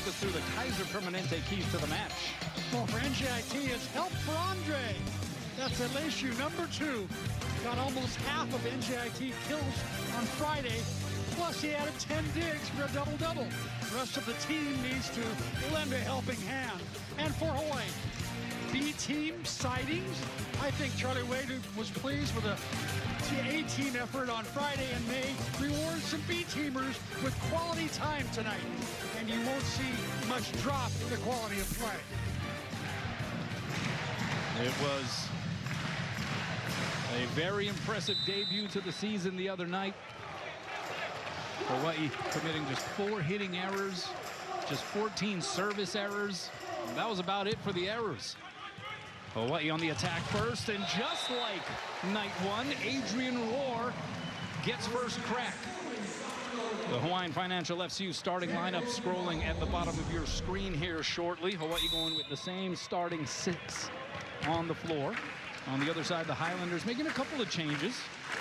us through the Kaiser Permanente keys to the match. Well, for NJIT, it's help for Andre. That's LSU, number 2. Got almost half of NJIT kills on Friday. Plus, he added 10 digs for a double-double. The rest of the team needs to lend a helping hand. And for Hawaii, B-team sightings. I think Charlie Wade was pleased with the A-team effort on Friday and may reward some B-teamers with quality time tonight. And you won't see much drop in the quality of play. It was a very impressive debut to the season the other night. Hawaii committing just 4 hitting errors, just 14 service errors. And that was about it for the errors. Hawaii on the attack first, and just like night 1, Adrian Rohr gets first crack. The Hawaiian Financial FCU starting lineup scrolling at the bottom of your screen here shortly. Hawaii going with the same starting 6 on the floor. On the other side, the Highlanders making a couple of changes.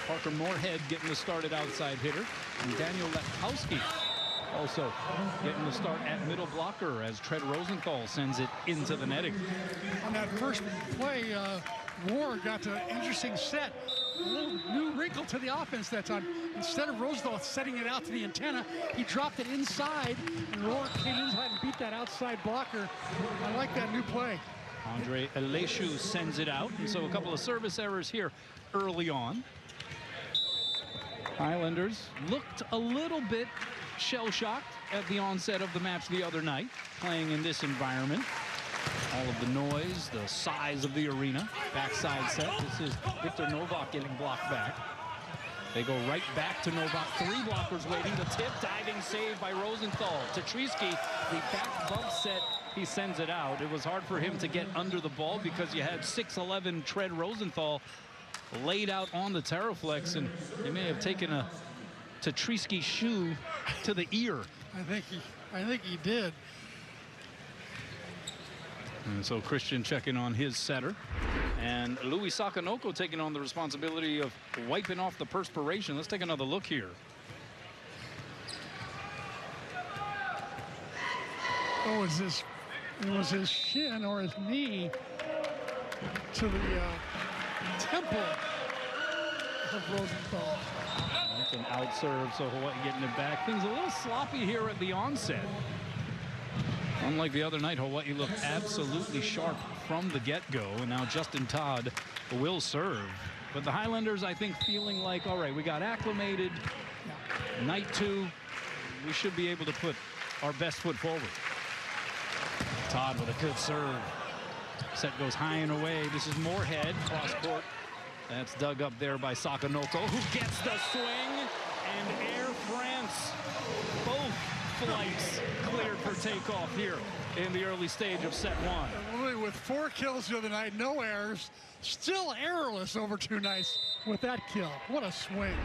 Parker Moorhead getting the start at outside hitter, and Daniel Lepkowski also getting the start at middle blocker as Tread Rosenthal sends it into the netting. On that first play, Rohr got an interesting set. A little new wrinkle to the offense that time. Instead of Rosenthal setting it out to the antenna, he dropped it inside, and Rohr came inside and beat that outside blocker. I like that new play. Andre Aleshu sends it out, and so a couple of service errors here early on. Highlanders looked a little bit shell-shocked at the onset of the match the other night, playing in this environment. All of the noise, the size of the arena. Backside set. This is Victor Novak getting blocked back. They go right back to Novak. 3 blockers waiting. The tip, diving save by Rosenthal. Tetrisky, the back bump set, he sends it out. It was hard for him to get under the ball because you had 6'11" Tread Rosenthal laid out on the Terraflex, and they may have taken a Tetrisky shoe to the ear. I think he did. And so Christian checking on his setter, and Louis Sakanoko taking on the responsibility of wiping off the perspiration. Let's take another look here. Oh, it was his shin or his knee to the temple of Rosenthal. That's an out serve, so Hawaii getting it back. Things a little sloppy here at the onset. Unlike the other night, Hawaii looked absolutely sharp from the get-go, and now Justin Todd will serve. But the Highlanders, I think, feeling like, all right, we got acclimated. Night 2, we should be able to put our best foot forward. Todd with a good serve. Set goes high and away. This is Moorhead, cross court. That's dug up there by Sakanoko, who gets the swing, and Air France, both flights cleared for takeoff here in the early stage of set 1. Really, with 4 kills the other night, no errors, still errorless over 2 nights with that kill. What a swing.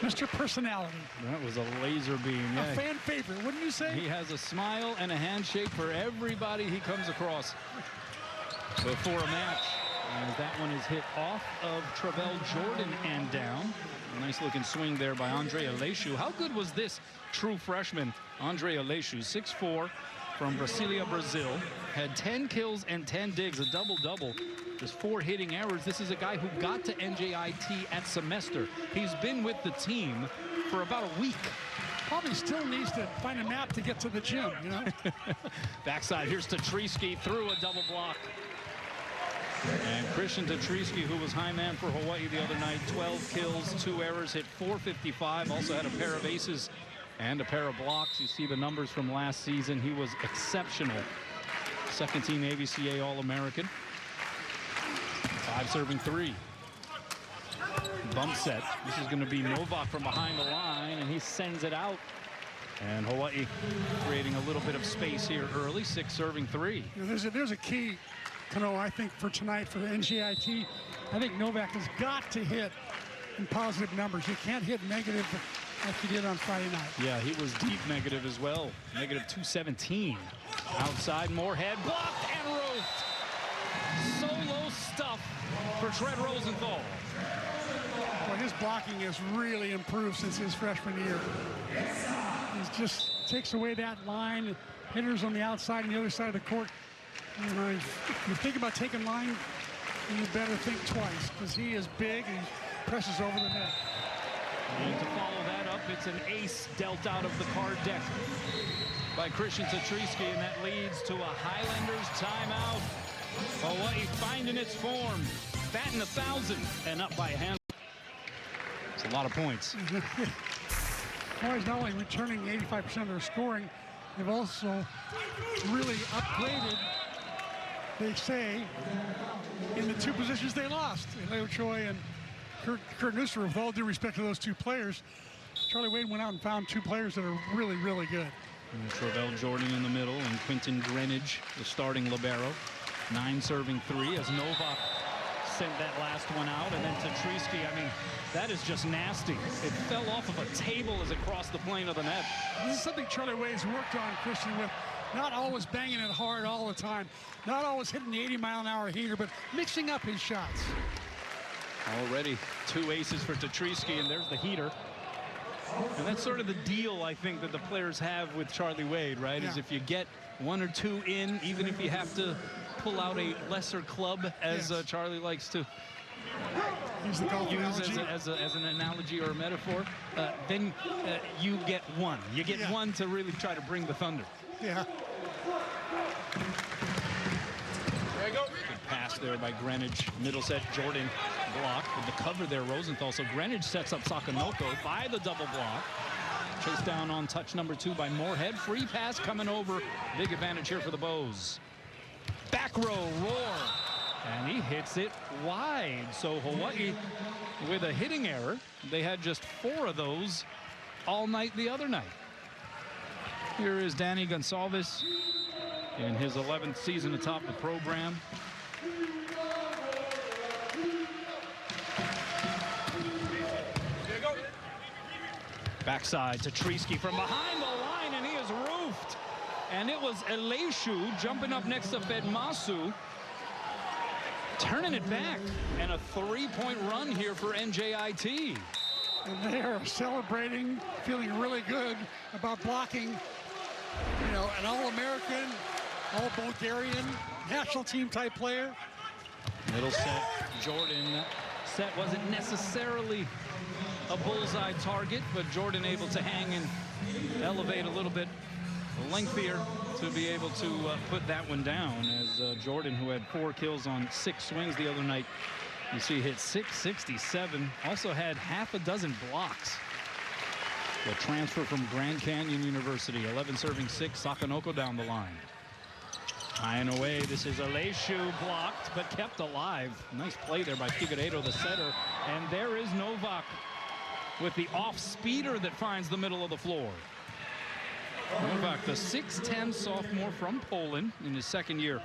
Mr. Personality. That was a laser beam. A fan favorite, wouldn't you say? He has a smile and a handshake for everybody he comes across before a match. And that one is hit off of Travell Jordan and down. A nice looking swing there by Andre Aleshu. How good was this true freshman, Andre Aleshu? 6'4", from Brasilia, Brazil. Had 10 kills and 10 digs, a double-double. Just 4 hitting errors. This is a guy who got to NJIT at semester. He's been with the team for about a week. Probably still needs to find a map to get to the gym, you know? Backside, here's Tetrisky through a double block. And Christian Tetrisky, who was high man for Hawaii the other night, 12 kills, 2 errors, hit .455, also had a pair of aces and a pair of blocks. You see the numbers from last season. He was exceptional. Second team AVCA All-American. 5 serving 3. Bump set. This is going to be Novak from behind the line, and he sends it out. And Hawaii creating a little bit of space here early. 6 serving 3. There's a key, Kano, I think, for tonight for the NJIT. I think Novak has got to hit in positive numbers. You can't hit negative like he did on Friday night. Yeah, he was deep negative as well. Negative 217. Outside, Moorhead blocked and roofed. Solo stuff for Tread Rosenthal. Well, his blocking has really improved since his freshman year. It just takes away that line. Hitters on the outside and the other side of the court. You know, if you think about taking line, you better think twice because he is big and he presses over the net. And to follow that up, it's an ace dealt out of the card deck by Christian Tatriski, and that leads to a Highlanders timeout. Hawaii finding its form, batting 1,000 and up by a handle. It's a lot of points. Hawaii's not only returning 85% of their scoring, they've also really upgraded, they say, in the two positions they lost. Leo Choi and Kurt Nusser, with all due respect to those two players, Charlie Wade went out and found two players that are really, really good. And Travell Jordan in the middle and Quentin Greenidge, the starting libero. 9 serving 3 as Novak sent that last one out. And then Tatriski, I mean, that is just nasty. It fell off of a table as it crossed the plane of the net. This is something Charlie Wade's worked on, Christian, with not always banging it hard all the time, not always hitting the 80-mile-an-hour heater, but mixing up his shots. Already 2 aces for Tatriski, and there's the heater. And that's sort of the deal, I think, that the players have with Charlie Wade, right? Yeah. Is if you get 1 or 2 in, even if you have to pull out a lesser club, as yes. Charlie likes to use the golf analogy. as an analogy or a metaphor, then you get 1. You get 1 to really try to bring the thunder. Yeah. There you go. Good pass there by Greenidge. Middle set, Jordan blocked. With the cover there, Rosenthal. So Greenidge sets up Sakanoko by the double block. Chased down on touch number 2 by Moorhead. Free pass coming over. Big advantage here for the Bows. Back row, Roar. And he hits it wide. So Hawaii with a hitting error. They had just 4 of those all night the other night. Here is Danny Gonsalves in his 11th season atop the program. Backside to Tatriski from behind the line, and he is roofed. And it was Eleshu jumping up next to Fedmasu, turning it back, and a 3-point run here for NJIT. And they are celebrating, feeling really good about blocking, you know, an All-American, All-Bulgarian, national team type player. Middle set, Jordan. Set wasn't necessarily a bullseye target, but Jordan able to hang and elevate a little bit lengthier to be able to put that one down, as Jordan, who had 4 kills on 6 swings the other night, you see hit 667, also had half a dozen blocks. The transfer from Grand Canyon University, 11 serving 6, Sakanoko down the line. High and away, this is Eleshu, blocked but kept alive. Nice play there by Figueiredo, the setter, and there is Novak with the off-speeder that finds the middle of the floor. Novak, the 6'10 sophomore from Poland in his 2nd year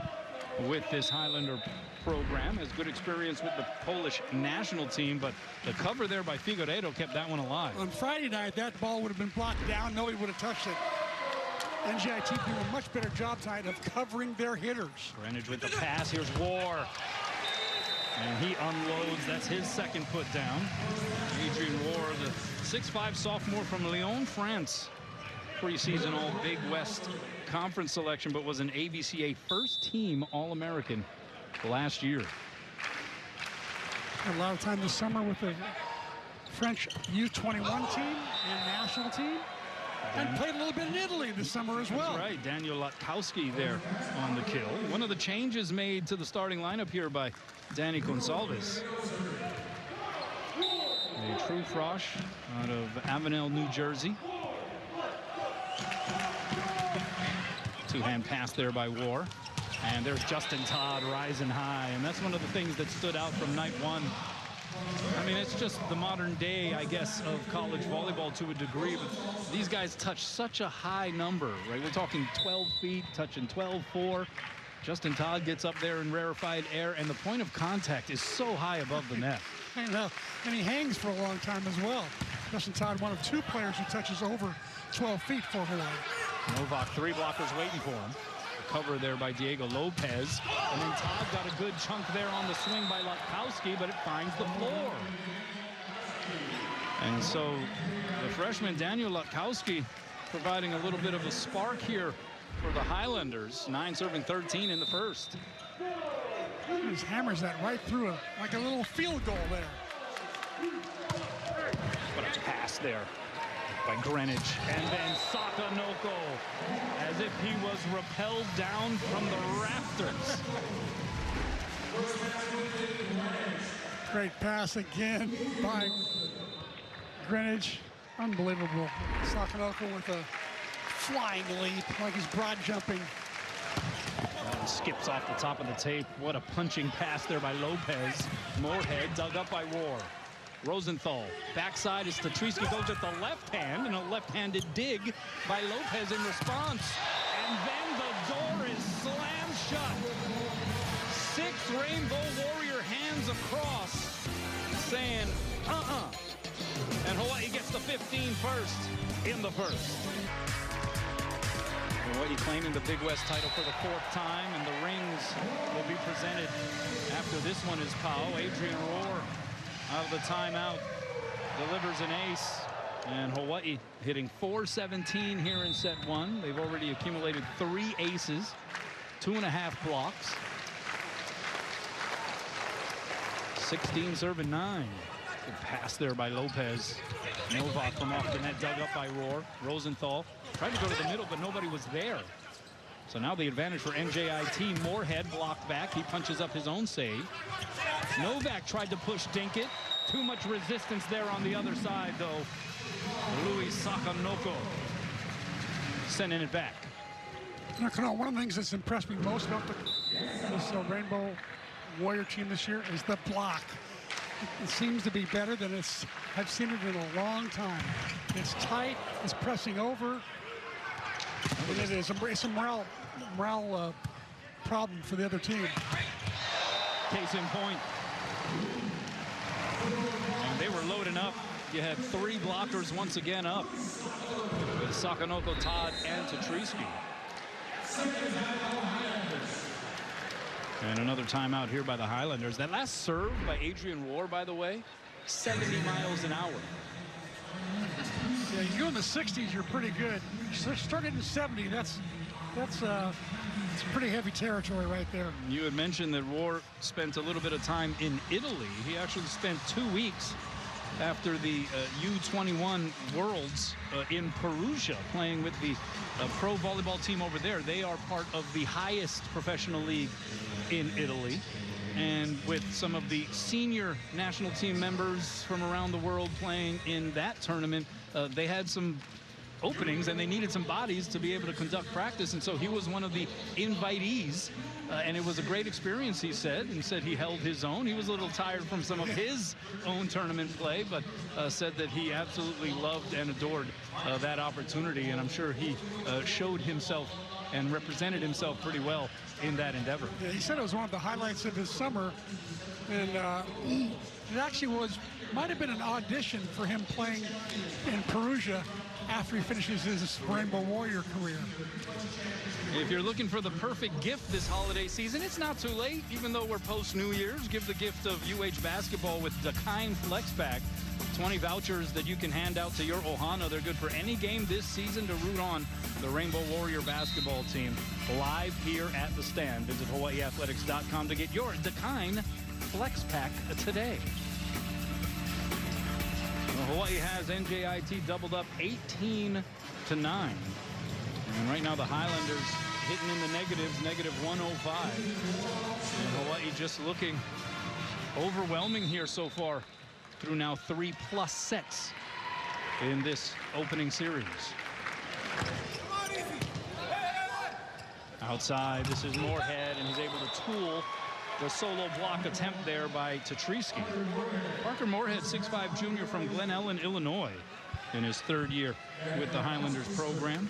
with this Highlander program, has good experience with the Polish national team, but the cover there by Figueiredo kept that one alive. On Friday night, that ball would have been blocked down. Nobody would have touched it. NJIT doing a much better job tonight of covering their hitters. Greenidge with the pass. Here's War. And he unloads. That's his 2nd put down. Adrian War, the 6'5 sophomore from Lyon, France. Preseason All Big West Conference selection, but was an ABCA first-team All-American last year. A lot of time this summer with the French U21 team and national team. And played a little bit in Italy this summer as well. That's right, Daniel Latkowski there on the kill. One of the changes made to the starting lineup here by Danny Gonsalves. A true frosh out of Avenel, New Jersey. 2-hand pass there by War. And there's Justin Todd rising high. And that's one of the things that stood out from night 1. I mean, it's just the modern day, I guess, of college volleyball to a degree, but these guys touch such a high number, right? We're talking 12 feet, touching 12-4. Justin Todd gets up there in rarefied air, and the point of contact is so high above the net. I know, and he hangs for a long time as well. Justin Todd, one of 2 players who touches over 12 feet for Hawaii. Novak, 3 blockers waiting for him. Cover there by Diego Lopez, and then Todd got a good chunk there on the swing by Latkowski, but it finds the floor. And so the freshman Daniel Latkowski providing a little bit of a spark here for the Highlanders. 9 serving 13 in the first. He just hammers that right through it, like a little field goal there. What a pass there by Greenwich. And then Sakanoko, as if he was rappelled down from the rafters. Great pass again by Greenwich. Unbelievable. Sakanoko with a flying leap, like he's broad jumping. And skips off the top of the tape. What a punching pass there by Lopez. Moorhead dug up by Rohr. Rosenthal, backside as Tatriski goes at the left hand, and a left-handed dig by Lopez in response. And then the door is slammed shut. 6 Rainbow Warrior hands across, saying, And Hawaii gets the 15 first in the first. Hawaii claiming the Big West title for the 4th time, and the rings will be presented after this one is Pau. Adrian Rohr out of the timeout delivers an ace, and Hawaii hitting .417 here in set 1. They've already accumulated 3 aces, 2.5 blocks. 16 serving 9. Good pass there by Lopez. Novak from off the net, dug up by Rohr. Rosenthal tried to go to the middle, but nobody was there. So now the advantage for NJIT. Moorhead blocked back. He punches up his own save. Novak tried to push Dinkit. Too much resistance there on the other side, though. Luis Sakanoko sending it back. One of the things that's impressed me most about this Rainbow Warrior team this year is the block. It seems to be better than I've seen it in a long time. It's tight, it's pressing over, and it is a morale problem for the other team. Case in point. And they were loading up. You had 3 blockers once again up with Sakanoko, Todd, and Tatriski. And another timeout here by the Highlanders. That last serve by Adrian Rohr, by the way, 70 miles an hour. Yeah, you go in the 60s, you're pretty good. Start in the 70, that's pretty heavy territory right there. You had mentioned that Rohr spent a little bit of time in Italy. He actually spent 2 weeks after the U21 Worlds in Perugia, playing with the pro volleyball team over there. They are part of the highest professional league in Italy, and with some of the senior national team members from around the world playing in that tournament, they had some openings and they needed some bodies to be able to conduct practice, and so he was one of the invitees, and it was a great experience, he said, and said he held his own. He was a little tired from some of his own tournament play, but said that he absolutely loved and adored that opportunity, and I'm sure he showed himself and represented himself pretty well in that endeavor. Yeah, he said it was one of the highlights of his summer, and it actually might have been an audition for him playing in Perugia after he finishes his Rainbow Warrior career. If you're looking for the perfect gift this holiday season, it's not too late. Even though we're post-New Year's, give the gift of UH basketball with the Kind Flex Pack. 20 vouchers that you can hand out to your Ohana. They're good for any game this season to root on the Rainbow Warrior basketball team. Live here at the stand. Visit HawaiiAthletics.com to get your Kind Flex Pack today. Well, Hawaii has NJIT doubled up 18-9. And right now the Highlanders hitting in the negatives, -105. And Hawaii just looking overwhelming here so far through now 3+ sets in this opening series. Outside, this is Moorhead, and he's able to tool the solo block attempt there by Tatriski. Parker Moorhead, 6'5" junior from Glen Ellen, Illinois, in his 3rd year with the Highlanders program.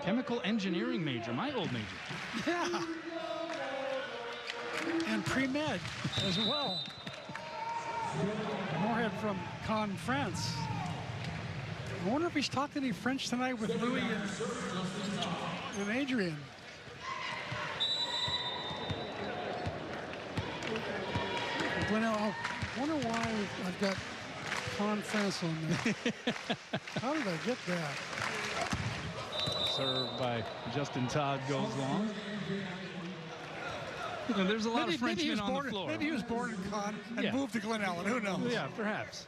Chemical engineering major, my old major. Yeah. And pre-med as well. Moorhead from Caen, France. I wonder if he's talking any French tonight with Louis and Adrian. I wonder why I've got Conference on there. How did I get that? Served by Justin Todd goes long. You know, there's a lot of Frenchmen on the floor. Maybe he was born in Con and moved to Glen Ellen. Who knows? Yeah, perhaps.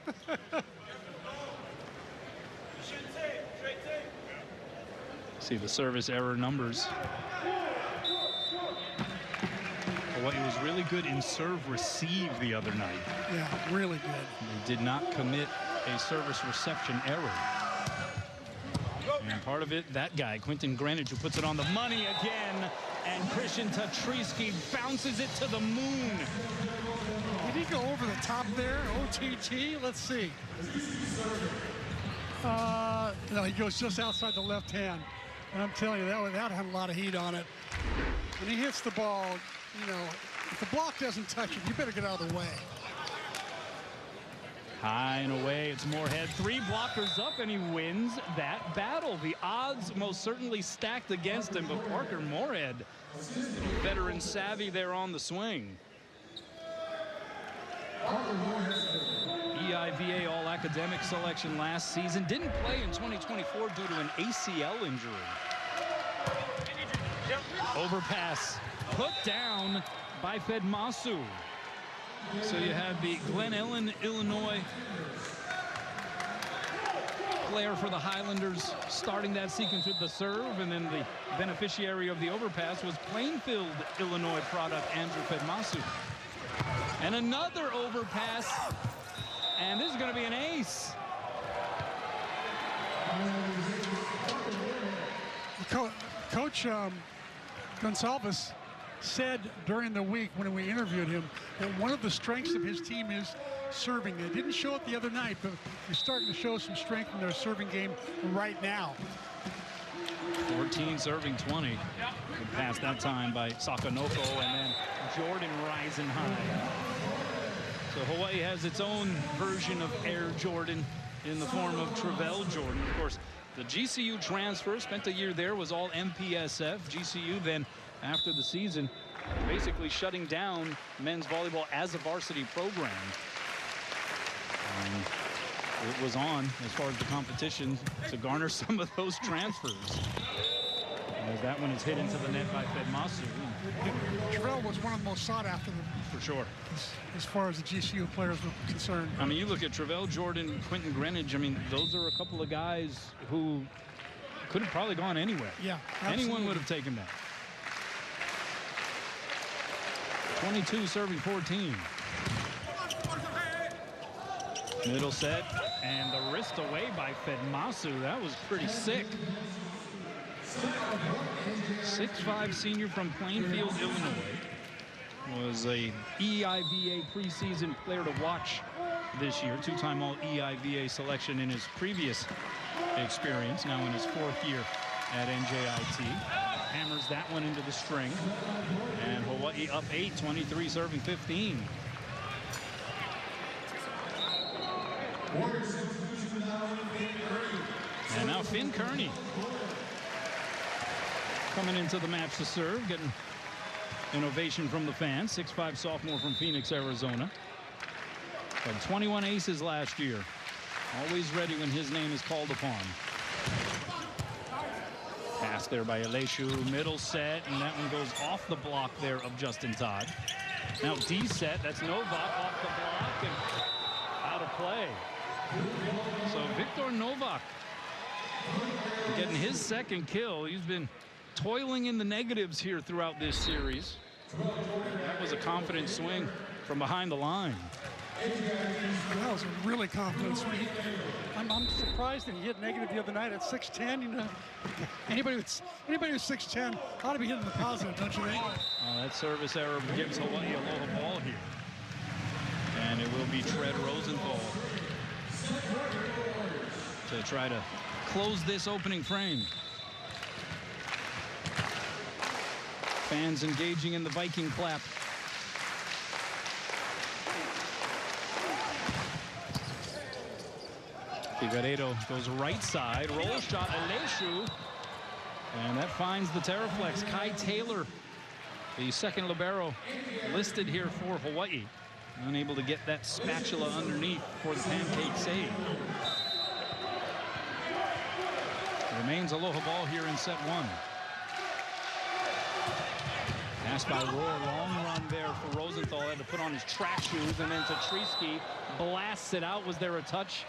See the service error numbers. Hawaii was really good in serve receive the other night. Yeah, really good. They did not commit a service reception error. And part of it, that guy, Quentin Greenidge, who puts it on the money again. And Christian Tatriski bounces it to the moon. Did he go over the top there? OTT? Let's see. No, he goes just outside the left hand. And I'm telling you, that had a lot of heat on it. When he hits the ball, you know, if the block doesn't touch it, you better get out of the way. High and away, it's Moorhead. 3 blockers up, and he wins that battle. The odds most certainly stacked against him, but Parker Moorhead, veteran savvy there on the swing. EIVA All-Academic selection last season. Didn't play in 2024 due to an ACL injury. Overpass put down by Fedmasu. So you have the Glen Ellen, Illinois player for the Highlanders starting that sequence with the serve, and then the beneficiary of the overpass was Plainfield, Illinois product Andrew Fedmasu. And another overpass, and this is going to be an ace. Coach Gonsalves said during the week when we interviewed him that one of the strengths of his team is serving. They didn't show it the other night, but they're starting to show some strength in their serving game right now. 14 serving 20. Good pass that time by Sakanoko, and then Jordan rising high. So Hawaii has its own version of Air Jordan in the form of Travell Jordan. Of course, the GCU transfer, spent a year there, was all MPSF. GCU then, after the season, basically shutting down men's volleyball as a varsity program. And it was on, as far as the competition, to garner some of those transfers. As that one is hit into the net by Fedmasu. Travell was one of the most sought after them. For sure. As far as the GCU players were concerned. I mean, you look at Travell Jordan, Quentin Greenidge. I mean, those are a couple of guys who could have probably gone anywhere. Yeah, absolutely. Anyone would have taken that. 22 serving 14. Middle set, and the wrist away by Fedmasu. That was pretty sick. 6'5" senior from Plainfield, Illinois. Was a EIVA preseason player to watch this year. 2-time all EIVA selection in his previous experience. Now in his 4th year at NJIT. Hammers that one into the string. And Hawaii up 8, 23 serving 15. And now Finn Kearney coming into the match to serve, getting an ovation from the fans. 6'5" sophomore from Phoenix, Arizona. Had 21 aces last year. Always ready when his name is called upon. Pass there by Aleshu, middle set, and that one goes off the block there of Justin Todd. Now D set, that's Novak off the block and out of play. So Victor Novak getting his 2nd kill. He's been toiling in the negatives here throughout this series. That was a confident swing from behind the line. That was a really confident swing. I'm surprised that he hit negative the other night at 6'10". You know, anybody who's 6'10" ought to be hitting the positive, don't you think? That service error gives Hawaii a low ball here, and it will be Tread Rosenthal to try to close this opening frame. Fans engaging in the Viking clap. Figueiredo goes right side, roll shot, Aleshu, and that finds the Terraflex. Kai Taylor, the 2nd libero listed here for Hawaii. Unable to get that spatula underneath for the pancake save. Remains Aloha ball here in set one. Pass by Rohr, long run there for Rosenthal. Had to put on his track shoes, and then Tatriski blasts it out. Was there a touch?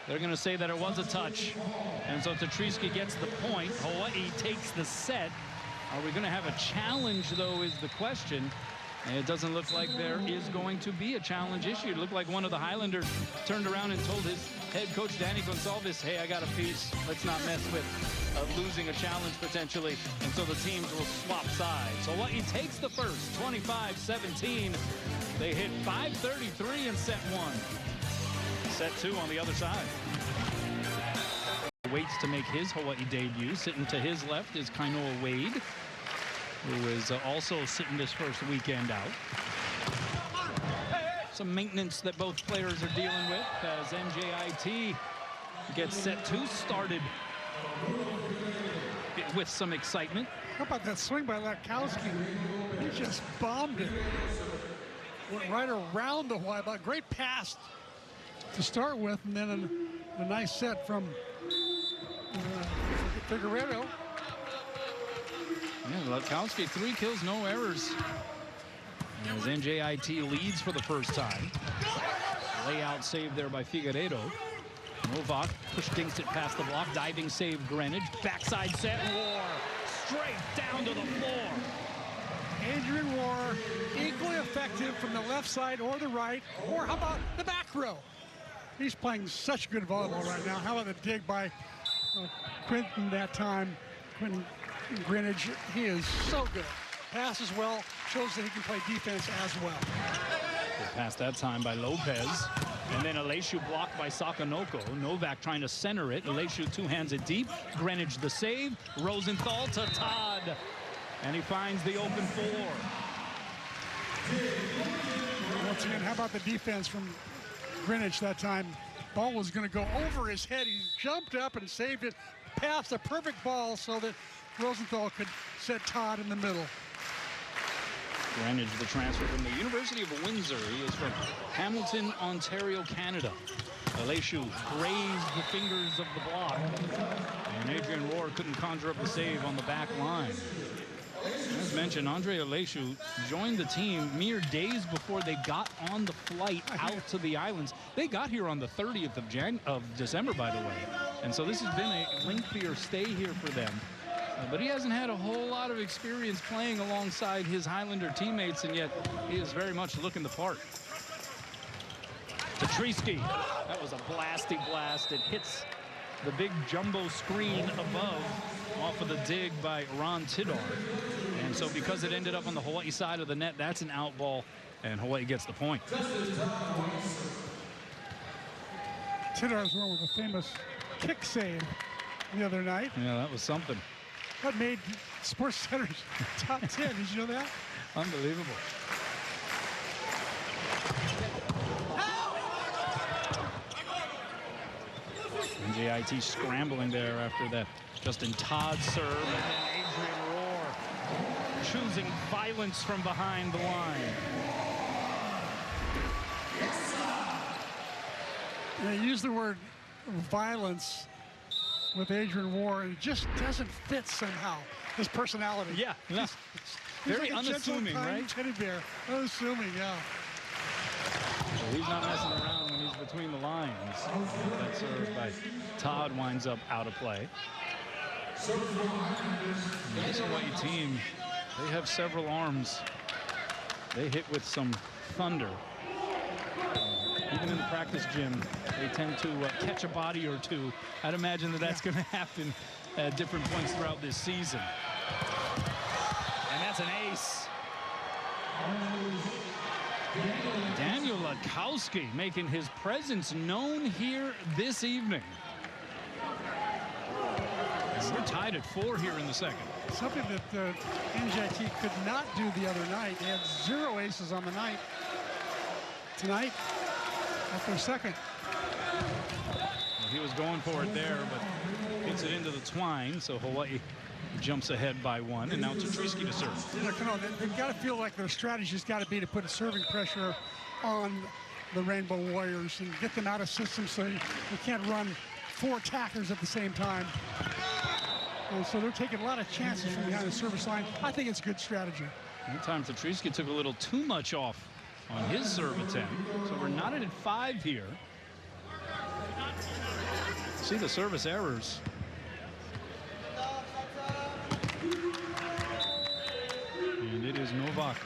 They're going to say that it was a touch. And so Tatriski gets the point. Hawaii takes the set. Are we going to have a challenge, though, is the question. And it doesn't look like there is going to be a challenge issued. It looked like one of the Highlanders turned around and told his head coach, Danny Gonsalves, hey, I got a piece. Let's not mess with losing a challenge potentially. And so the teams will swap sides. So Hawaii takes the first, 25-17. They hit 5:33 in set one. Set two on the other side. Waits to make his Hawaii debut. Sitting to his left is Kainoa Wade, who is also sitting this first weekend out. Some maintenance that both players are dealing with as NJIT gets set two started with some excitement. How about that swing by Latkowski? He just bombed it. Went right around the Hawaii ball. Great pass to start with, and then a nice set from Figueredo. Yeah, Latkowski, 3 kills, no errors. As NJIT leads for the first time. Layout save there by Figueredo. Novak push dinks it past the block. Diving save Greenwich. Backside set, Rohr. Straight down to the floor. Adrian Rohr, equally effective from the left side or the right, or how about the back row? He's playing such good volleyball right now. How about the dig by Quentin that time? Quentin Greenwich, he is so good. Passes well, shows that he can play defense as well. Good pass that time by Lopez. And then Aleshu blocked by Sakanoko. Novak trying to center it. Aleshu two-hands it deep. Greenwich the save. Rosenthal to Todd. And he finds the open four. Once again, how about the defense from Greenwich that time? Ball was going to go over his head. He jumped up and saved it. Passed a perfect ball so that Rosenthal could set Todd in the middle. Greenwich, the transfer from the University of Windsor. He is from Hamilton, Ontario, Canada. Aleshu grazed the fingers of the block. And Adrian Rohr couldn't conjure up the save on the back line. As mentioned, Andre Aleshu joined the team mere days before they got on the flight out to the islands. They got here on the 30th of December, by the way. And so this has been a lengthier stay here for them. But he hasn't had a whole lot of experience playing alongside his Highlander teammates, and yet he is very much looking the part. Tatriski, that was a blasty blast. It hits the big jumbo screen above off of the dig by Ron Tidar. And so because it ended up on the Hawaii side of the net, that's an out ball, and Hawaii gets the point. Tidar's one with a famous kick save the other night. Yeah, that was something. That made SportsCenter's top 10. Did you know that? Unbelievable. NJIT scrambling there after that Justin Todd serve, and then Adrian Rohr choosing violence from behind the line. They use the word violence with Adrian Rohr, and it just doesn't fit somehow. His personality. Yeah, no. He's Very like unassuming, gentle, right? Teddy bear. Unassuming, yeah. So he's not messing around when he's between the lines. That serve by Todd winds up out of play. This Hawaii team, they have several arms. They hit with some thunder. Even in the practice gym, they tend to catch a body or two. I'd imagine that that's going to happen at different points throughout this season. And that's an ace. Daniel Latkowski making his presence known here this evening. And we're tied at 4 here in the second. Something that NJIT could not do the other night. They had 0 aces on the night. Tonight, after a second. Well, he was going for it there, but hits it into the twine, so Hawaii jumps ahead by 1, and now Tatriski to serve. They've got to feel like their strategy's got to be to put a serving pressure on the Rainbow Warriors and get them out of system so you can't run 4 attackers at the same time. And so they're taking a lot of chances from behind the service line. I think it's a good strategy. One time Tatriski took a little too much off on his serve attempt. So we're knotted at 5 here. See the service errors. And it is Novak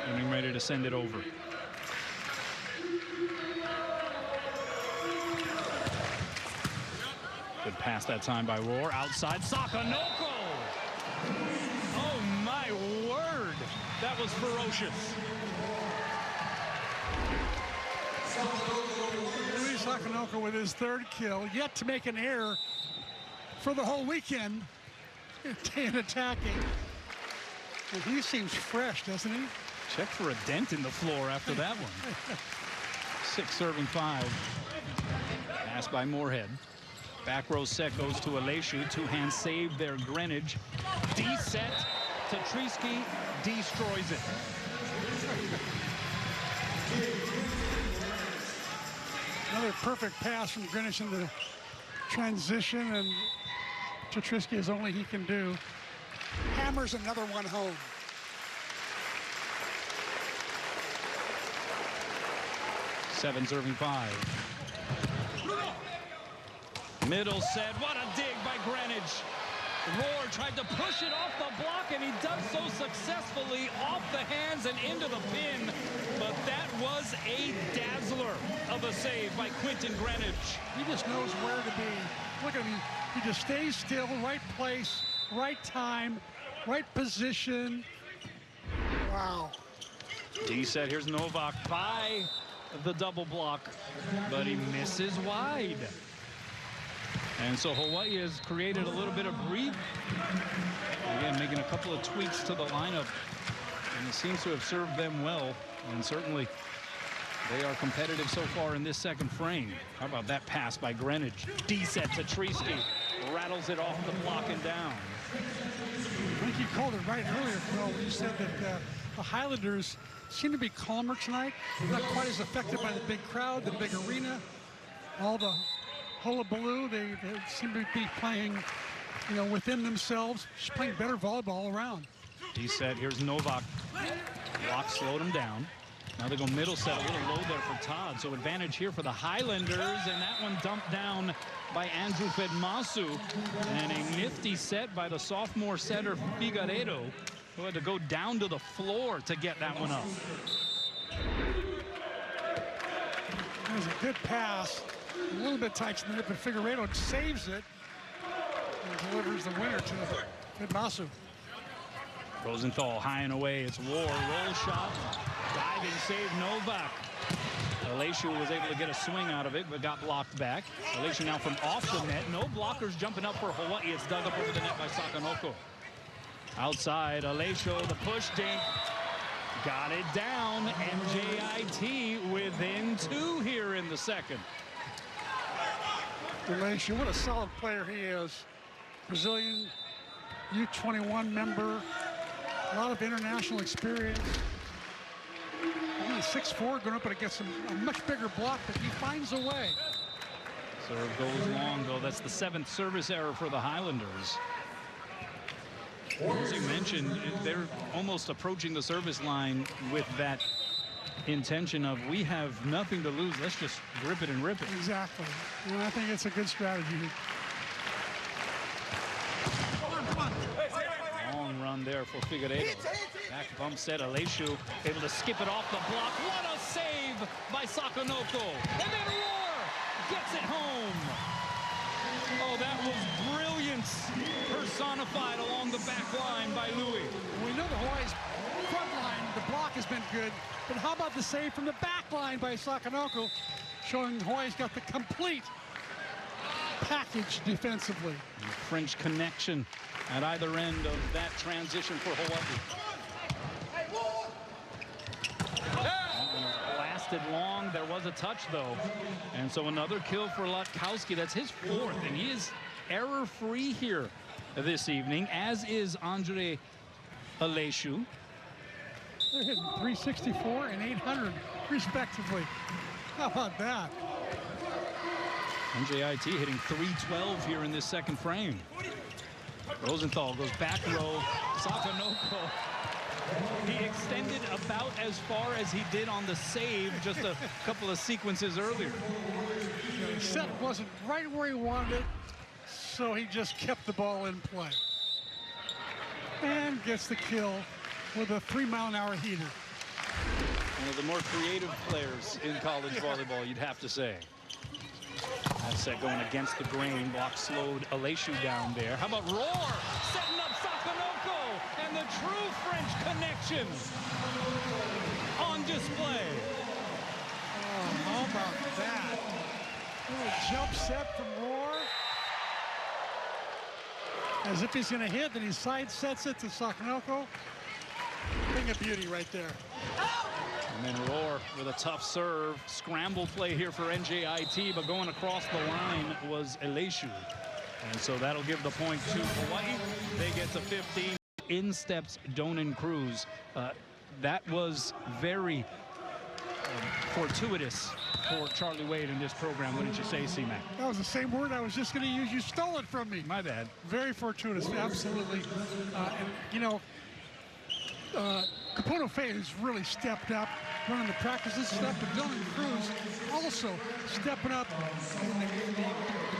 getting ready to send it over. Good pass that time by Rohr. Outside, Sakanoko. Oh, my word. That was ferocious. Luis Sakanoko with his 3rd kill, yet to make an error for the whole weekend in attacking. And he seems fresh, doesn't he? Check for a dent in the floor after that one. 6 serving 5. Pass by Moorhead. Back row set goes to Aleshu. 2-hand save there, Greenwich. D-set. Tatriski destroys it. Another perfect pass from Greenwich in the transition, and Tatriski is only he can do. Hammers another one home. Seven serving 5. Middle set, what a dig by Greenwich. Rohr tried to push it off the block, and he does so successfully off the hands and into the pin. But that was a dazzler of a save by Quentin Greenwich. He just knows where to be. Look at him. He just stays still, right place, right time, right position. Wow. D-set, here's Novak by the double block, but he misses wide. And so Hawaii has created a little bit of breathe. Again, making a couple of tweaks to the lineup. And it seems to have served them well. And certainly they are competitive so far in this 2nd frame. How about that pass by Greenwich? D-set to Tatriski. Rattles it off the block and down. I think you called it right earlier, Phil, when you said that the Highlanders seem to be calmer tonight. Not quite as affected by the big crowd, the big arena, all the hullabaloo. They seem to be playing, you know, within themselves, just playing better volleyball all around. D-set, here's Novak. Block slowed him down. Now they go middle set, a little low there for Todd. So advantage here for the Highlanders, and that one dumped down by Andrew Fedmasu. And a nifty set by the sophomore setter Figueiredo, who had to go down to the floor to get that one up. That was a good pass. A little bit tight to the nip, but Figueiredo saves it and delivers the winner to Fedmasu. Rosenthal high and away. It's Rohr. Roll shot. Diving save Novak. Aleshu was able to get a swing out of it, but got blocked back. Aleshu now from off the net. No blockers jumping up for Hawaii. It's dug up over the net by Sakanoko. Outside, Aleshu, the push dink. Got it down. NJIT within 2 here in the 2nd. Aleshu, what a solid player he is. Brazilian U21 member. A lot of international experience. He's 6'4", going up against a much bigger block, but he finds a way. Serve goes long, though. That's the 7th service error for the Highlanders. As you mentioned, they're almost approaching the service line with that intention of, we have nothing to lose. Let's just grip it and rip it. Exactly. And I think it's a good strategy. Long run there for Figueiredo. Back bump set, Aleshu able to skip it off the block. What a save by Sakanoko. And then Rohr gets it home. Oh, that was brilliance personified along the back line by Louis. We know the Hawaii's front line, the block has been good, but how about the save from the back line by Sakanoko, showing Hawaii's got the complete package defensively. And the French connection at either end of that transition for Hawaii. Blasted long. There was a touch, though. And so another kill for Latkowski. That's his 4th, and he is error-free here this evening, as is Andre Aleshu. They're hitting 364 and 800 respectively. How about that? NJIT hitting 312 here in this second frame. Rosenthal goes back row. Sakanoko. He extended about as far as he did on the save just a couple of sequences earlier. The set wasn't right where he wanted it, so he just kept the ball in play. And gets the kill with a 3-mile-an-hour heater. One of the more creative players in college volleyball, you'd have to say. That set going against the grain. Block slowed Aleshu down there. How about Roar? Setting up Sakanoko. And the true French connection on display. Oh, how about that? Little jump set from Roar. As if he's going to hit, then he side sets it to Sakanoko. Thing of beauty right there. And then Roar with a tough serve. Scramble play here for NJIT, but going across the line was Aleshu. And so that'll give the point to Hawaii. They get to 15. In steps Donan Cruz. That was very fortuitous for Charlie Wade in this program, wouldn't you say, C-Mac? That was the same word I was just going to use. You stole it from me. My bad. Very fortuitous, absolutely. And, you know, Capono Faye has really stepped up, running the practices stuff, but Donan Cruz also stepping up in the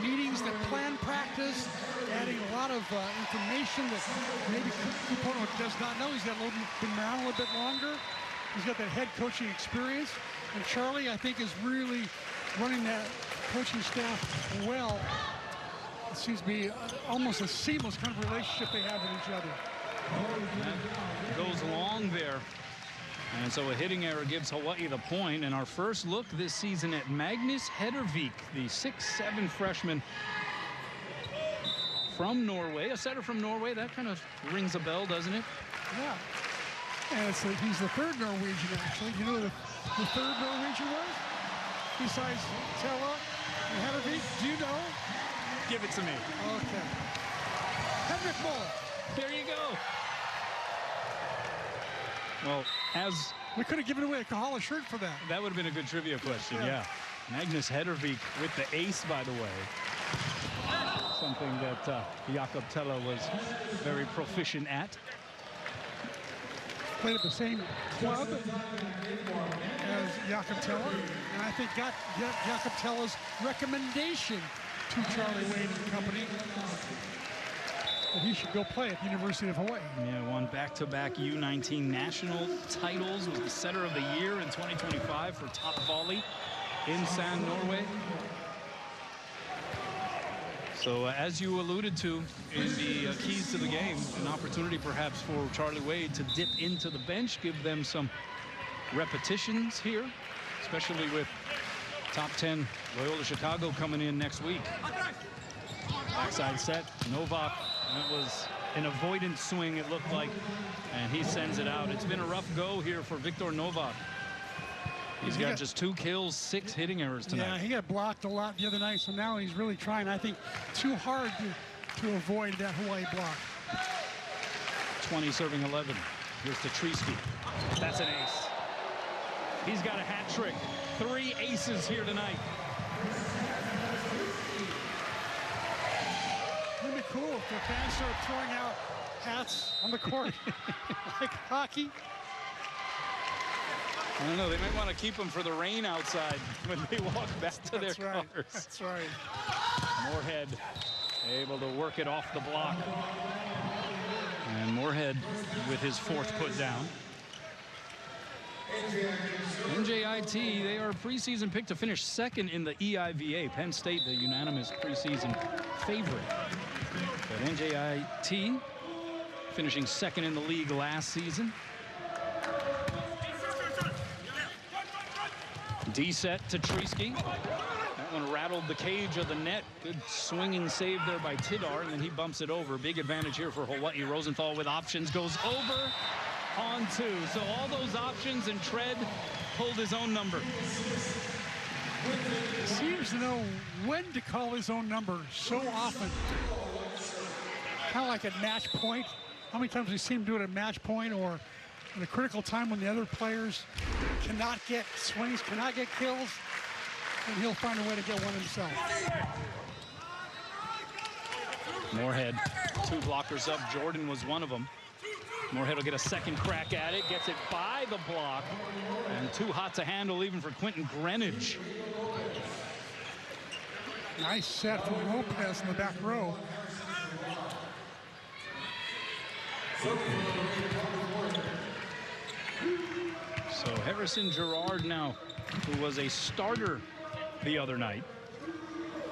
meetings that plan practice, adding a lot of information that maybe Capono does not know. He's been around a little bit longer. He's got that head coaching experience. And Charlie, I think, is really running that coaching staff well. It seems to be almost a seamless kind of relationship they have with each other. That goes long there. And so a hitting error gives Hawaii the point. And our first look this season at Magnus Hedervik, the 6'7" freshman from Norway. A setter from Norway. That kind of rings a bell, doesn't it? Yeah. And he's the third Norwegian, actually. You know who the third Norwegian was? Besides Tella and Hedervik, do you know? Give it to me. Okay. Henrik Moll. There you go. Well, as we could have given away a Kahala shirt for that. That would have been a good trivia question, yeah. Magnus Hedervik with the ace, by the way. Something that Jakob Tella was very proficient at. Played at the same club as Jakob Tella, and I think got Jakob Tella's recommendation to Charlie Wade and company that he should go play at the University of Hawaii. Yeah, won back-to-back U19 national titles, was the setter of the year in 2025 for Top Volley in San Norway. So as you alluded to in the keys to the game, an opportunity perhaps for Charlie Wade to dip into the bench, give them some repetitions here, especially with top 10 Loyola Chicago coming in next week. Backside set, Novak, and it was an avoidance swing, it looked like, and he sends it out. It's been a rough go here for Victor Novak. He's got just 2 kills, 6 hitting errors tonight. Yeah, he got blocked a lot the other night, so now he's really trying, I think, too hard to avoid that Hawaii block. 20 serving 11. Here's to Treesky. That's an ace. He's got a hat trick. 3 aces here tonight. Wouldn't it be cool if the fans start throwing out hats on the court like hockey? I don't know, they might want to keep them for the rain outside when they walk back to their cars. That's right. Moorhead able to work it off the block. And Moorhead with his 4th put down. NJIT, they are a preseason pick to finish 2nd in the EIVA. Penn State, the unanimous preseason favorite. But NJIT finishing 2nd in the league last season. D-set to Treesky. That one rattled the cage of the net. Good swinging save there by Tidar, and then he bumps it over. Big advantage here for Hawaii. Rosenthal with options goes over on 2. So all those options, and Tread pulled his own number. Seems to know when to call his own number so often. Kind of like at match point. How many times have we seen him do it at match point or at a critical time when the other players cannot get swings, cannot get kills, and he'll find a way to get one himself. Moorhead, 2 blockers up. Jordan was one of them. Moorhead will get a second crack at it, gets it by the block, and too hot to handle even for Quentin Greenidge. Nice set from Lopez in the back row. So Harrison Gerard now, who was a starter the other night,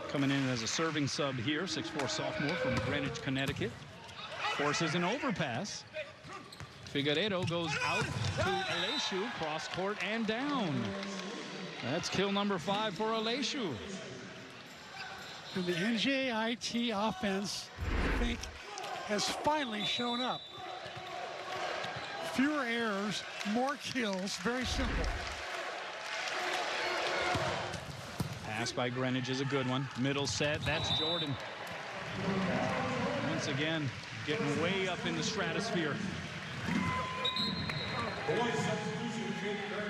coming in as a serving sub here, 6'4" sophomore from Greenwich, Connecticut. Forces an overpass. Figueiredo goes out to Aleshu, cross court and down. That's kill number 5 for Aleshu. And the NJIT offense, I think, has finally shown up. Fewer errors, more kills, very simple. Pass by Greenwich is a good one. Middle set, that's Jordan. Once again, getting way up in the stratosphere.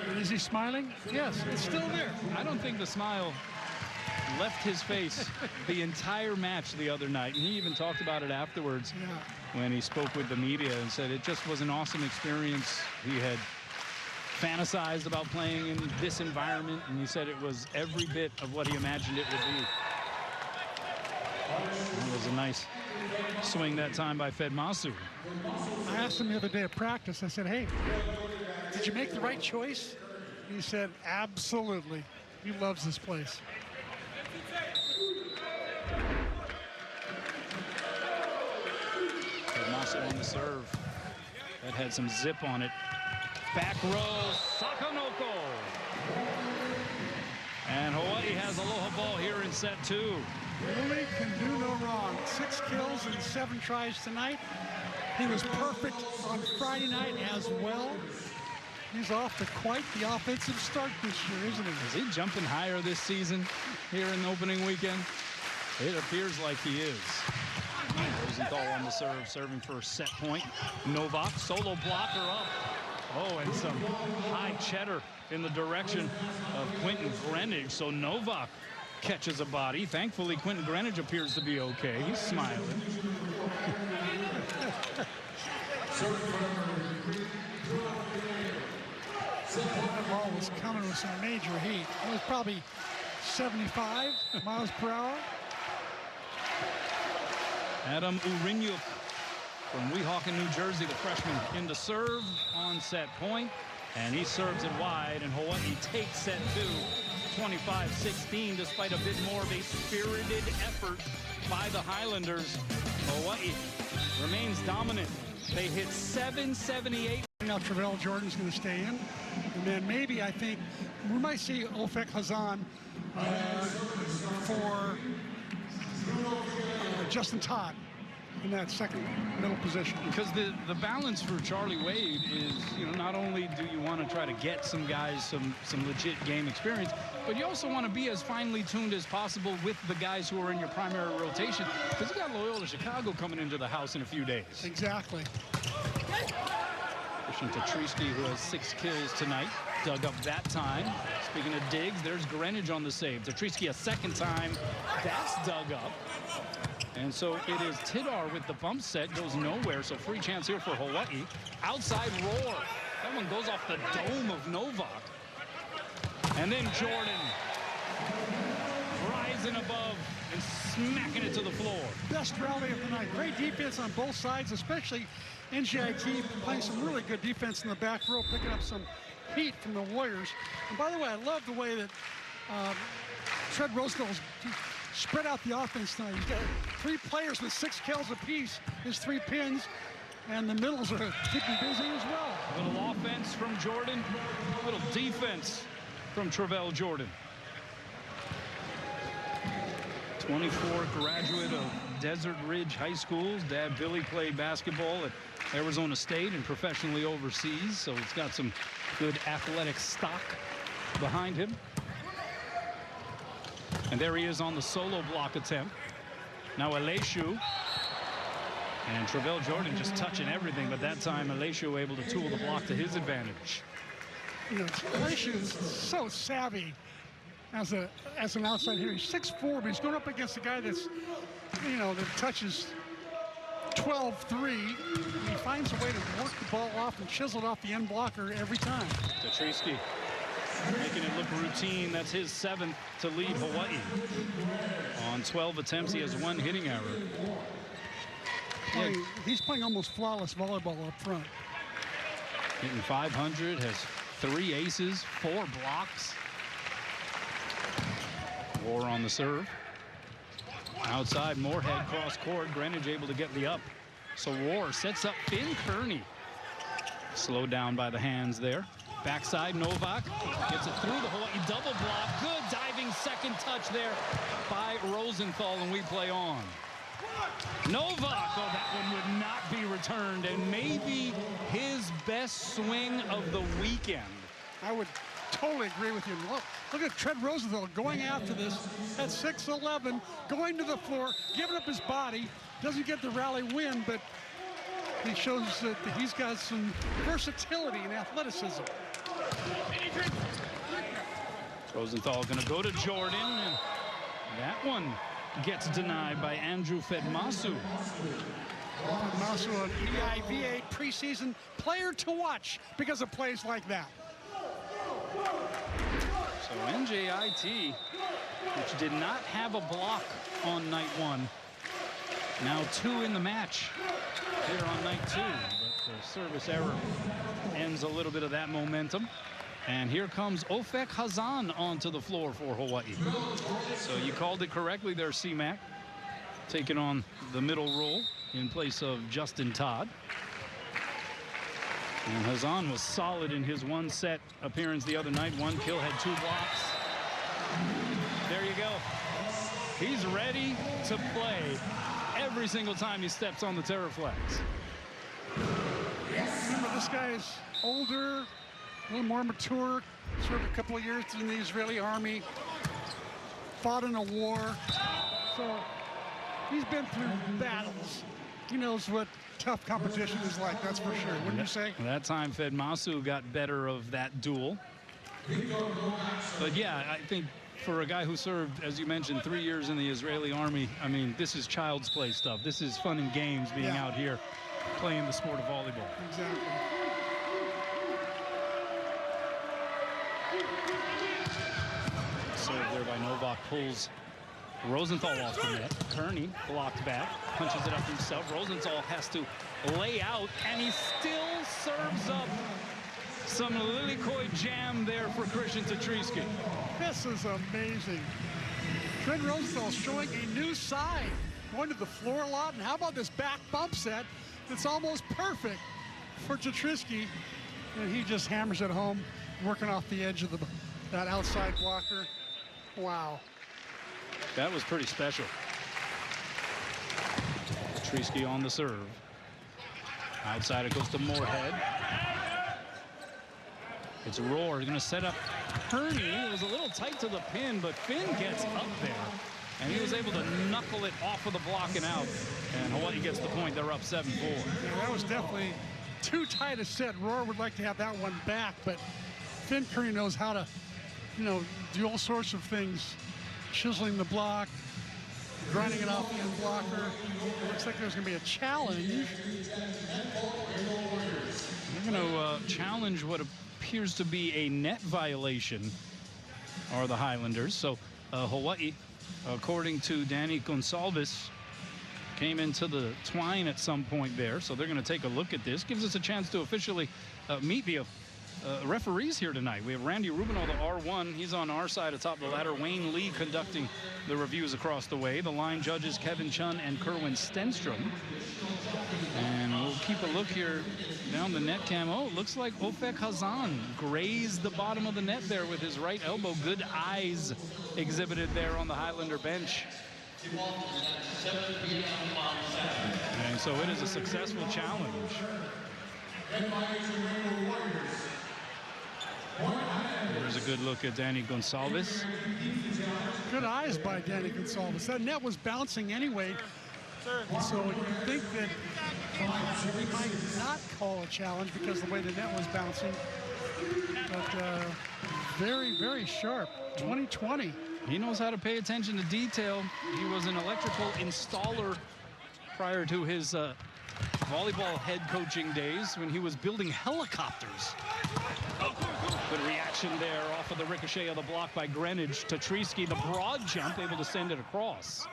And is he smiling? Yes, it's still there. I don't think the smile left his face the entire match the other night, and he even talked about it afterwards when he spoke with the media and said it just was an awesome experience. He had fantasized about playing in this environment, and he said it was every bit of what he imagined it would be. It was a nice swing that time by Fedmasu. I asked him the other day at practice, I said, hey, did you make the right choice? He said, absolutely. He loves this place. Fedmasu on the serve. That had some zip on it. Back row, Sakanoko. And Hawaii has aloha ball here in set 2. Willie can do no wrong. 6 kills and 7 tries tonight. He was perfect on Friday night as well. He's off to quite the offensive start this year, isn't he? Is he jumping higher this season here in the opening weekend? It appears like he is. Rosenthal on the serve, serving for set point. Novak, solo blocker up. Oh, and some high cheddar in the direction of Quentin Greenidge. So Novak catches a body. Thankfully, Quentin Greenidge appears to be okay. He's smiling. That ball was coming with some major heat. It was probably 75 miles per hour. Adam Urinyuk from Weehawken, New Jersey, the freshman, in to serve on set point. And he serves it wide, and Hawaii takes set 2, 25-16, despite a bit more of a spirited effort by the Highlanders. Hawaii remains dominant. They hit 778. Now Travell Jordan's going to stay in. And then maybe, I think, we might see Ofek Hazan for Justin Todd in that second middle position. Because the balance for Charlie Wade is, you know, not only do you want to try to get some guys some legit game experience, but you also want to be as finely tuned as possible with the guys who are in your primary rotation, because you got Loyola Chicago coming into the house in a few days. Exactly. Christian Tatrisky, who has 6 kills tonight, dug up that time. Speaking of digs, there's Greenidge on the save. Tatrisky a second time. That's dug up. And so it is Tidar with the bump set, goes nowhere. So free chance here for Hawaii. Outside roar. That one goes off the dome of Novak. And then Jordan rising above and smacking it to the floor. Best rally of the night. Great defense on both sides, especially NJIT playing some really good defense in the back row, picking up some heat from the Warriors. And by the way, I love the way that Fred Rosenthal spread out the offense tonight. He's got 3 players with 6 kills apiece, his 3 pins, and the middles are keeping busy as well. A little offense from Jordan, a little defense from Travell Jordan. 24 graduate of Desert Ridge High Schools. Dad Billy played basketball at Arizona State and professionally overseas, so it's got some good athletic stock behind him. And there he is on the solo block attempt. Now Aleshu. And Travell Jordan just touching everything, but that time Alessio able to tool the block to his advantage. You know, Alessio is so savvy as an outside hitter. He's 6'4", but he's going up against a guy that's, you know, that touches 12-3. He finds a way to work the ball off and chisel it off the end blocker every time. Tetrisky making it look routine. That's his 7th to lead Hawaii. On 12 attempts, he has 1 hitting error. Yeah. He's playing almost flawless volleyball up front. Hitting 500, has 3 aces, 4 blocks. War on the serve. Outside, Moorhead cross court. Greenwich able to get the up. So War sets up Finn Kearney. Slowed down by the hands there. Backside, Novak gets it through the Hawaii double block. Good diving second touch there by Rosenthal, and we play on. Novak, oh, that one would not be returned, and maybe his best swing of the weekend. I would totally agree with you. Look at Trent Rosenthal going after this at 6'11", going to the floor, giving up his body. Doesn't get the rally win, but he shows that he's got some versatility and athleticism. Rosenthal going to go to Jordan, and that one gets denied by Andrew Fedmasu. Fedmasu, an EIVA preseason player to watch because of plays like that. So NJIT, which did not have a block on night 1, now 2 in the match here on night 2. But the service error ends a little bit of that momentum. And here comes Ofek Hazan onto the floor for Hawaii. So you called it correctly there, C-Mac. Taking on the middle role in place of Justin Todd. And Hazan was solid in his 1 set appearance the other night. 1 kill, had 2 blocks. There you go. He's ready to play every single time he steps on the Terraflex. Remember, this guy is older, a little more mature, served a couple of years in the Israeli army, fought in a war. So he's been through battles. He knows what tough competition is like, that's for sure. Wouldn't you say? That time Fedmasu got better of that duel. But yeah, I think for a guy who served, as you mentioned, 3 years in the Israeli army, I mean, this is child's play stuff. This is fun and games being out here playing the sport of volleyball. Exactly. Serve there by Novak pulls Rosenthal off the net. Kearney blocked back, punches it up himself. Rosenthal has to lay out, and he still serves up some Lilikoi jam there for Christian Tetrisky. This is amazing. Trent Rosenthal showing a new side, going to the floor a lot. And how about this back bump set? It's almost perfect for Tetrisky, and he just hammers it home, working off the edge of that outside blocker. Wow. That was pretty special. Tetrisky on the serve. Outside it goes to Moorhead. It's Rohr going to set up Kearney. It was a little tight to the pin, but Finn gets up there. And he was able to knuckle it off of the block and out. And Hawaii gets the point. They're up 7-4. Yeah, that was definitely too tight a set. Rohr would like to have that one back, but Finn Kearney knows how to, you know, do all sorts of things. Chiseling the block, grinding it off the end blocker. Looks like there's going to be a challenge. They're going to challenge what appears to be a net violation, are the Highlanders. So Hawaii, according to Danny Gonsalves, came into the twine at some point there. So they're going to take a look at this. Gives us a chance to officially meet the referees here tonight. We have Randy Rubino, the R1. He's on our side atop the ladder. Wayne Lee conducting the reviews across the way. The line judges Kevin Chun and Kerwin Stenstrom. And we'll keep a look here down the net cam. Oh, it looks like Ofek Hazan grazed the bottom of the net there with his right elbow. Good eyes exhibited there on the Highlander bench. And so it is a successful challenge. Here's a good look at Danny Gonsalves. Good eyes by Danny Gonsalves. That net was bouncing anyway. So you think that he might not call a challenge because of the way the net was bouncing. But very, very sharp. 20-20. He knows how to pay attention to detail. He was an electrical installer prior to his volleyball head coaching days when he was building helicopters. Good reaction there off of the ricochet of the block by Greenwich. Tatrisky, the broad jump, able to send it across.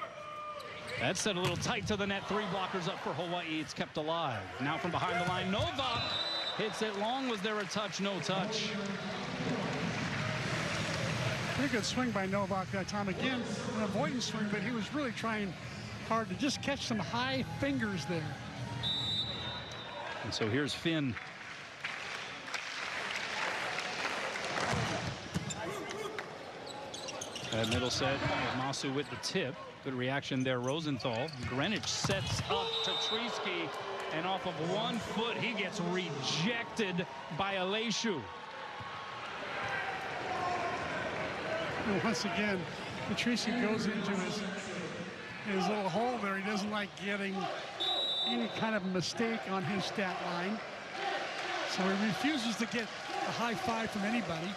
That set a little tight to the net. 3 blockers up for Hawaii. It's kept alive. Now from behind the line, Novak hits it long. Was there a touch? No touch. Pretty good swing by Novak that time. Again, an avoidance swing, but he was really trying hard to just catch some high fingers there. And so here's Finn. That middle set, Masu with the tip. Good reaction there, Rosenthal. Greenwich sets up Tatrisky, and off of 1 foot, he gets rejected by Aleshu. And once again, Tatrisky goes into his little hole there. He doesn't like getting any kind of mistake on his stat line. So he refuses to get a high five from anybody.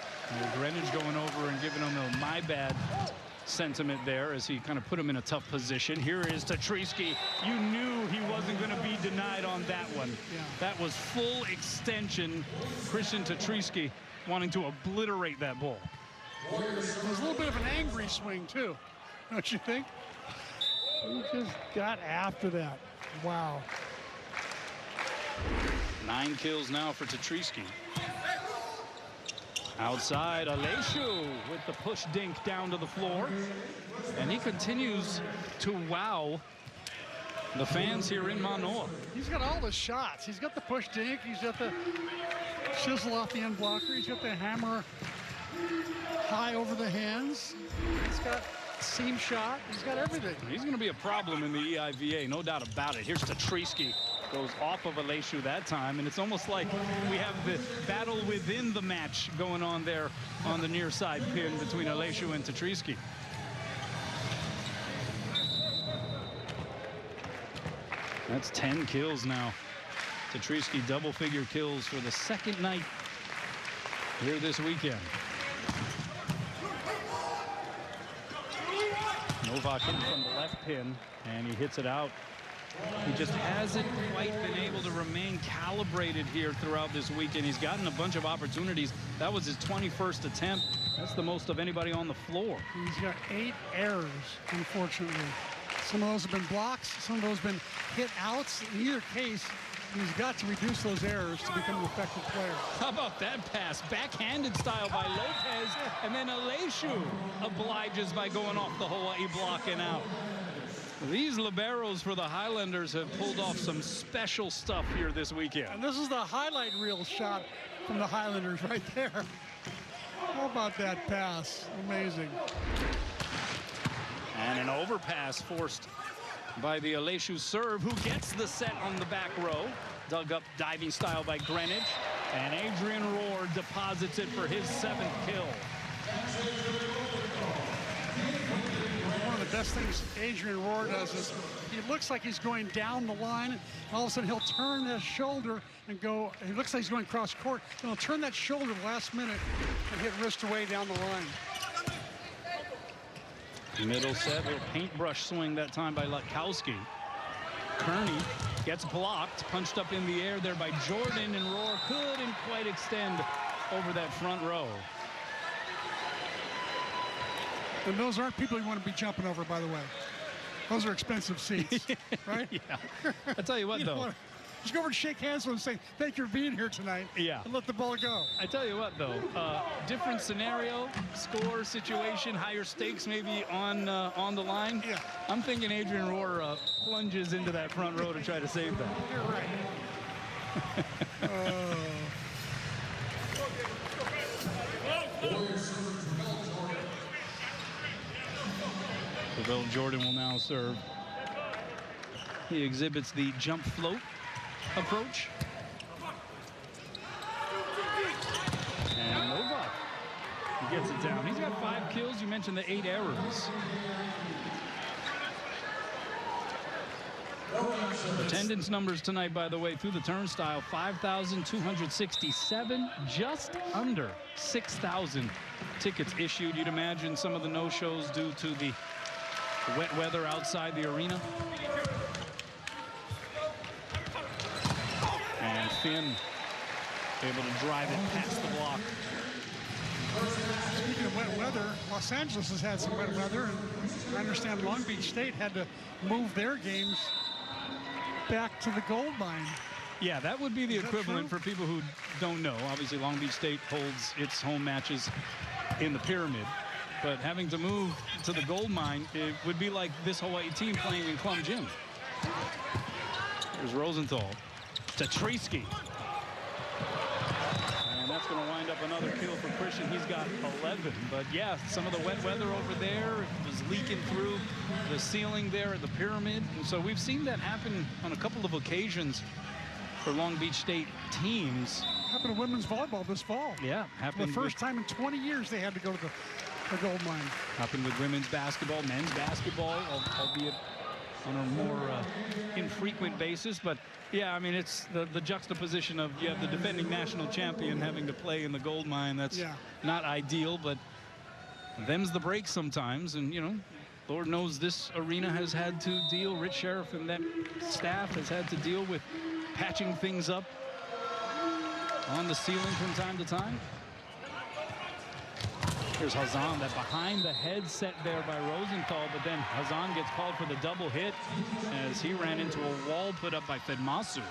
Greenwich going over and giving him a my bad sentiment there as he kind of put him in a tough position. Here is Tatrisky. You knew he wasn't going to be denied on that one. Yeah. That was full extension. Christian Tatrisky wanting to obliterate that ball. It was a little bit of an angry swing too, don't you think? He just got after that. Wow. 9 kills now for Tatrisky. Outside, Aleshu with the push dink down to the floor. And he continues to wow the fans here in Manoa. He's got all the shots. He's got the push dink. He's got the chisel off the end blocker. He's got the hammer high over the hands. He's got seam shot. He's got everything. He's going to be a problem in the EIVA, no doubt about it. Here's Tatrisky. Goes off of Aleshu that time, and it's almost like we have the battle within the match going on there on the near side pin between Aleshu and Tatrisky. That's 10 kills now. Tatrisky double-figure kills for the second night here this weekend. Novak hitting from the left pin, and he hits it out. He just hasn't quite been able to remain calibrated here throughout this weekend. He's gotten a bunch of opportunities. That was his 21st attempt. That's the most of anybody on the floor. He's got 8 errors, unfortunately. Some of those have been blocks. Some of those have been hit outs. In either case, he's got to reduce those errors to become an effective player. How about that pass? Backhanded style by Lopez, and then Aleshu obliges by going off the Hawaii block and out. These liberos for the Highlanders have pulled off some special stuff here this weekend. And this is the highlight reel shot from the Highlanders right there. How about that pass? Amazing. And an overpass forced by the Aleshu serve, who gets the set on the back row. Dug up diving style by Greenwich. And Adrian Rohr deposits it for his 7th kill. One of the best things Adrian Rohr does is he looks like he's going down the line, and all of a sudden he'll turn his shoulder and go, he looks like he's going cross court, and he'll turn that shoulder last minute and hit wrist away down the line. Middle set, little paintbrush swing that time by Lutkowski. Kearney gets blocked, punched up in the air there by Jordan, and Rohr couldn't quite extend over that front row. And those aren't people you want to be jumping over, by the way. Those are expensive seats, right? Yeah. I tell you what, though. Just go over and shake hands with them and say, thank you for being here tonight. Yeah. And let the ball go. I tell you what, though. Different scenario, score, situation, higher stakes maybe on the line. Yeah. I'm thinking Adrian Rohr plunges into that front row to try to save that. You're right. Bill Jordan will now serve. He exhibits the jump float approach. And Novak gets it down. He's got 5 kills. You mentioned the 8 errors. Attendance numbers tonight, by the way, through the turnstile, 5,267, just under 6,000 tickets issued. You'd imagine some of the no-shows due to the wet weather outside the arena. And Finn able to drive it past the block. Speaking of wet weather, Los Angeles has had some wet weather, and I understand Long Beach State had to move their games back to the gold mine. Yeah, that would be the equivalent for people who don't know. Obviously, Long Beach State holds its home matches in the Pyramid, but having to move to the gold mine, it would be like this Hawaii team playing in Clum Gym. Here's Rosenthal to Treesky. And that's going to wind up another kill for Christian. He's got 11. But yeah, some of the wet weather over there was leaking through the ceiling there at the Pyramid. And so we've seen that happen on a couple of occasions for Long Beach State teams. Happened to women's volleyball this fall. Yeah, happened. The first time in 20 years they had to go to the gold mine. Happened with women's basketball, men's basketball, albeit on a more infrequent basis. But yeah, I mean, it's the juxtaposition of you have the defending national champion having to play in the gold mine. That's not ideal, but them's the breaks sometimes. And, you know, Lord knows this arena has had to deal, Rich Sheriff and that staff has had to deal with patching things up on the ceiling from time to time. Here's Hazan, that behind the head set there by Rosenthal, but then Hazan gets called for the double hit as he ran into a wall put up by Fedmasu.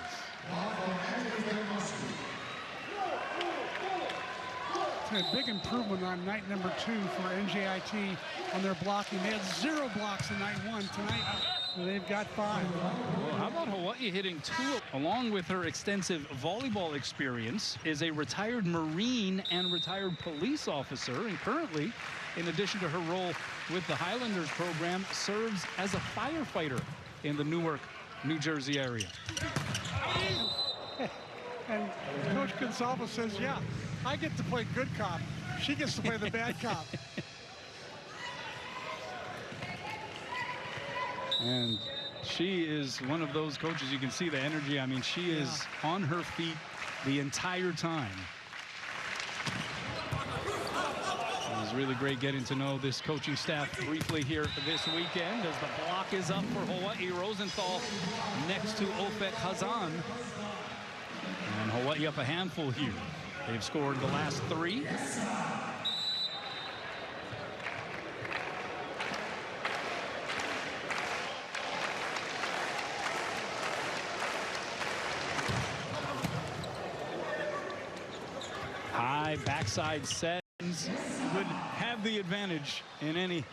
A big improvement on night number 2 for NJIT on their blocking. They had 0 blocks in night 1. Tonight, they've got 5. Well, how about Hawaii hitting 2? Along with her extensive volleyball experience, is a retired Marine and retired police officer, and currently, in addition to her role with the Highlanders program, serves as a firefighter in the Newark, New Jersey area. And Coach Gonsalves says, yeah, I get to play good cop. She gets to play the bad cop. And she is one of those coaches, you can see the energy. I mean, she is on her feet the entire time. It was really great getting to know this coaching staff briefly here this weekend as the block is up for Hawaii. Rosenthal next to Ofek Hazan. And Hawaii up a handful here. They've scored the last 3. High backside set would have the advantage in any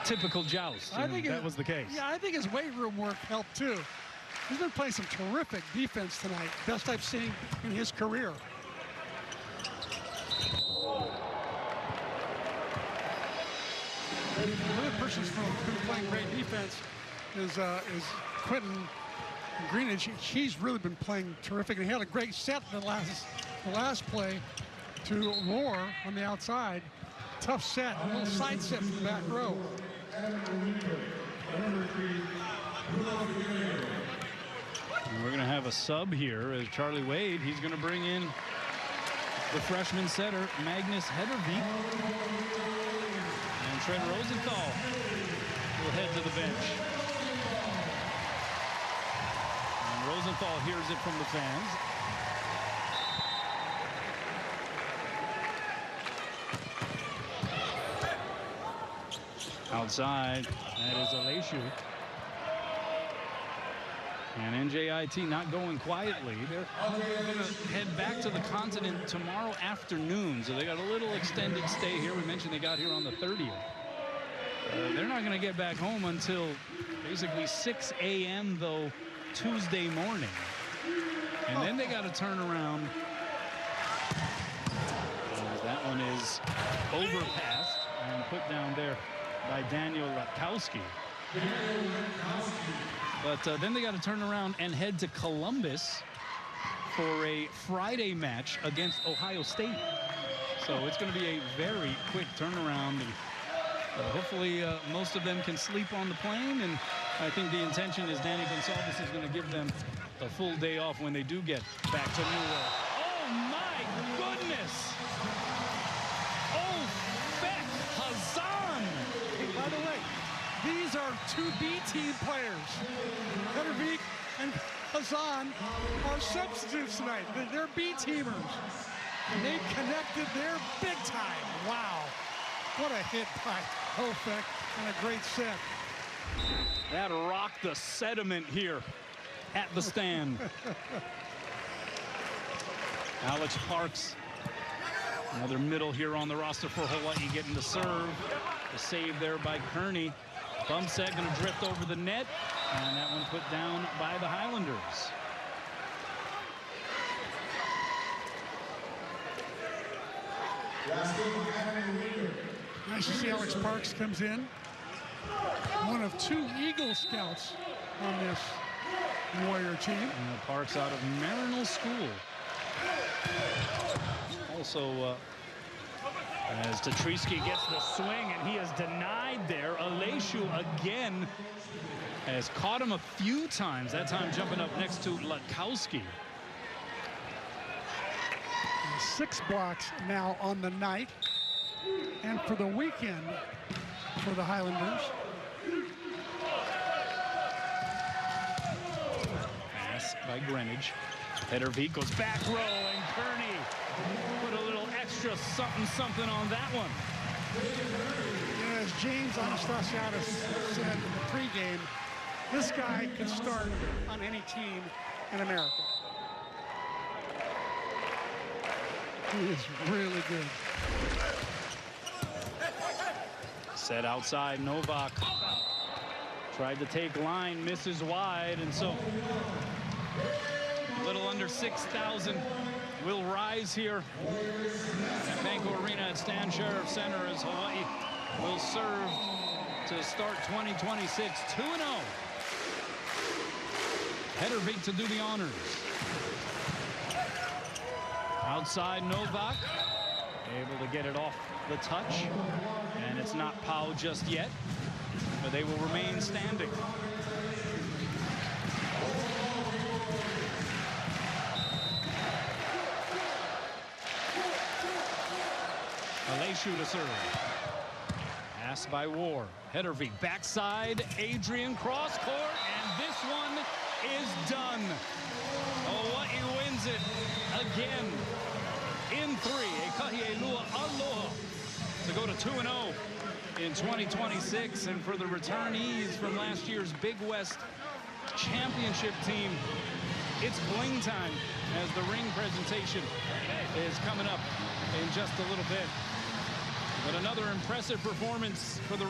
typical joust. I think that was the case. Yeah, I think his weight room work helped too. He's been playing some terrific defense tonight. Best I've seen in his career. Another person who's been playing great defense is Quentin Greenidge. He's really been playing terrific, and he had a great set in the last play to Moore on the outside. Tough set, a little side set from the back row. And we're going to have a sub here as Charlie Wade. He's going to bring in the freshman setter, Magnus Hedervik. And Trent Rosenthal will head to the bench. And Rosenthal hears it from the fans. Outside, that is Aleshu. And NJIT not going quietly. They're going to head back to the continent tomorrow afternoon. So they got a little extended stay here. We mentioned they got here on the 30th. They're not going to get back home until basically 6 a.m. though Tuesday morning. And then they got to turn around. That one is overpassed and put down there by Daniel Ratkowski. But then they got to turn around and head to Columbus for a Friday match against Ohio State. So it's going to be a very quick turnaround. And Hopefully most of them can sleep on the plane, and I think the intention is Danny Gonçalves is going to give them a full day off when they do get back to New York. Oh my goodness! Oh, Beck Hazan! Hey, by the way, these are two B-team players. Pettervik and Hazan are substitutes tonight. They're B-teamers. And they connected there big time. Wow. What a hit by Hofek and a great set. That rocked the sediment here at the stand. Alex Parks, another middle here on the roster for Hawaii, getting the serve. The save there by Kearney. Bump set going to drift over the net, and that one put down by the Highlanders. Nice to see Alex Parks comes in. One of two Eagle Scouts on this Warrior team. Parks out of Marinal School. Also, as Tatriski gets the swing, and he is denied there. Aleshu again has caught him a few times, that time jumping up next to Latkowski. 6 blocks now on the night and for the weekend for the Highlanders. Pass by Greenwich. Pettervik goes back row, and Kearney put a little extra something on that one. You know, as James Anastasiadis said in the pregame, this guy could start on any team in America. He is really good. Set outside, Novak tried to take line, misses wide, and so a little under 6,000 will rise here at Banco Arena at Stan Sheriff Center as Hawaii will serve to start 2026 2-0. Pettervik to do the honors. Outside, Novak able to get it off the touch, and it's not Pau just yet, but they will remain standing. Aleshu to serve. Pass by War. Pettervik backside, Adrian cross court, and this one is done. Hawaii wins it again in 3. Ekahielua aloha to go to 2-0 in 2026. And for the returnees from last year's Big West championship team, it's bling time as the ring presentation is coming up in just a little bit. But another impressive performance for the